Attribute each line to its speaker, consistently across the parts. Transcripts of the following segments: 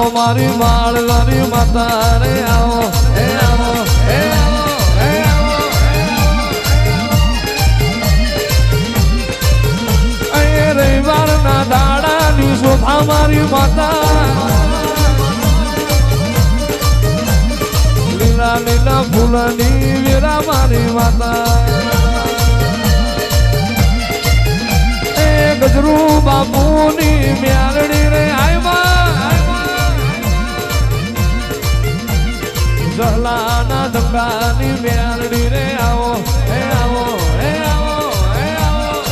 Speaker 1: મારી માળવાની માતા રે આવો એ આવો એ આવો એ આવો એ રવિવારના દાડાની શોભા મારી માતા લીલા લીલા ફૂલની વેરા મારી માતા ગજરું બાપુની મ્યાલડી રે જહલાના ધંગાની મ્યાલડી રે આવો હે આવો હે આવો હે આવો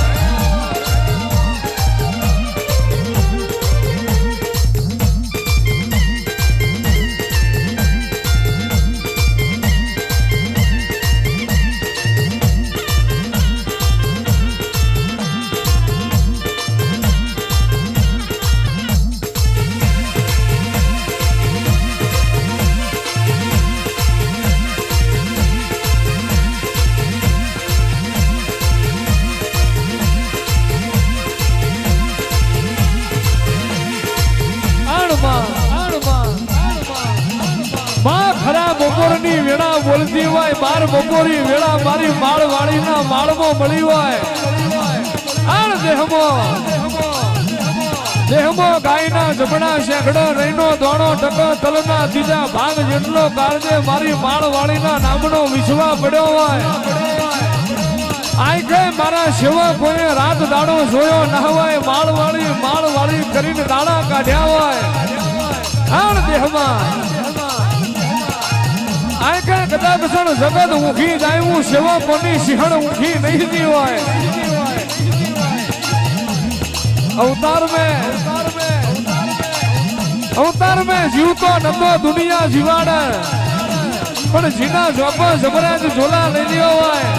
Speaker 1: બપોરની વેળા બોલતી હોય બાર બપોરી વેળા મારી માળ વાળીના માળમાં મળી હોય આણ દેહમો ગાયના જમણા શેકડો રહીનો દોણો ટકો તલના ત્રીજા ભાગ જેટલો કાળજે મારી માળ વાળીના નામનો વિશ્વા પડ્યો હોય આઈ કે મારા સેવકોએ રાત દાડો જોયો ના હોય માળ વાળી કરીને દાડા કાઢ્યા હોય આણ દેહમાં આય કે કદાચ સણ જગત ઊંઘી જાય હું સેવકોની સિંહણ ઊંઘી નહીં દી હોય અવતાર में જીવતો નતો દુનિયા જીવાડે પણ જીના જોપો જબરાજ ઝોલા લઈ લ્યો હોય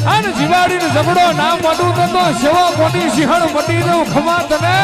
Speaker 1: અને જીવાડીને જબડો ના મોટું તો સેવકોની સિંહણ મટી દઉં ખમા તને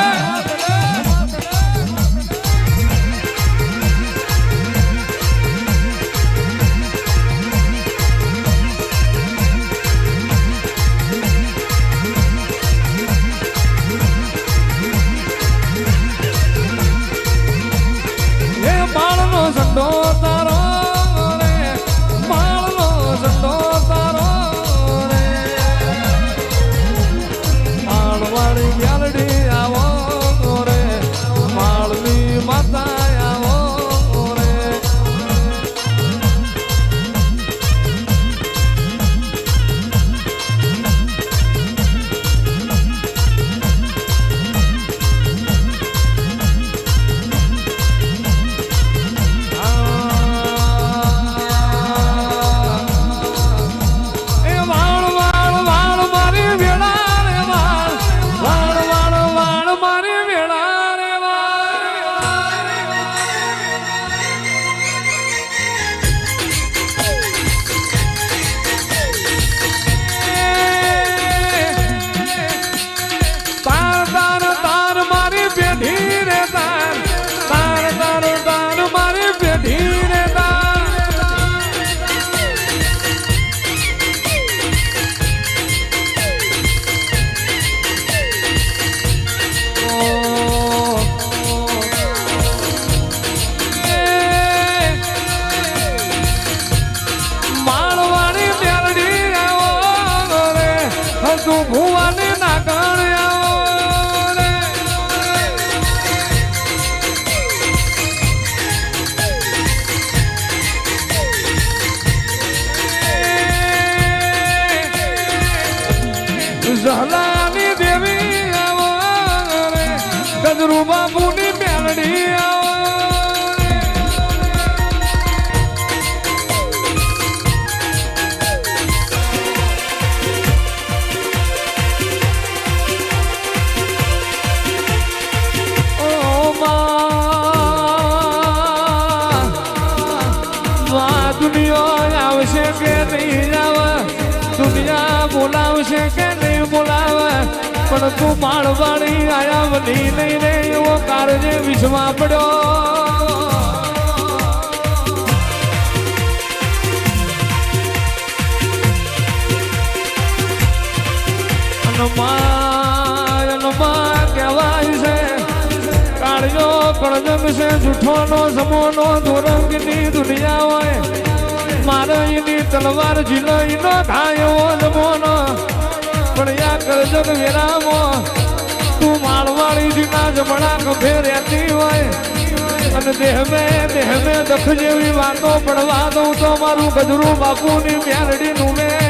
Speaker 1: જહલાની દેવી આવો રે ગજરુ બાપુની મેલડી આવો ઓ માં દુનિયા આવશે કે નહીં આવે દુનિયા બોલાવશે કે બોલાવે પણ તું માળવાળી આયા વધી નહીં રે એવો કારજે વિશ્વા પડ્યો કહેવાય છે કાળજો કળજગ છે જૂઠોનો સમોનો દોરંગની દુનિયા હોય મારે એની તલવાર ઝીલો ખાયો જમોનો પણ યા કળજગ વેરામો તું માળવાળી જીના જમણા કભે રહેતી હોય અને દેહ મેં દખ જેવી વાતો પડવા દઉં તો મારું ગજરું બાપુની મ્યારડી નું મેં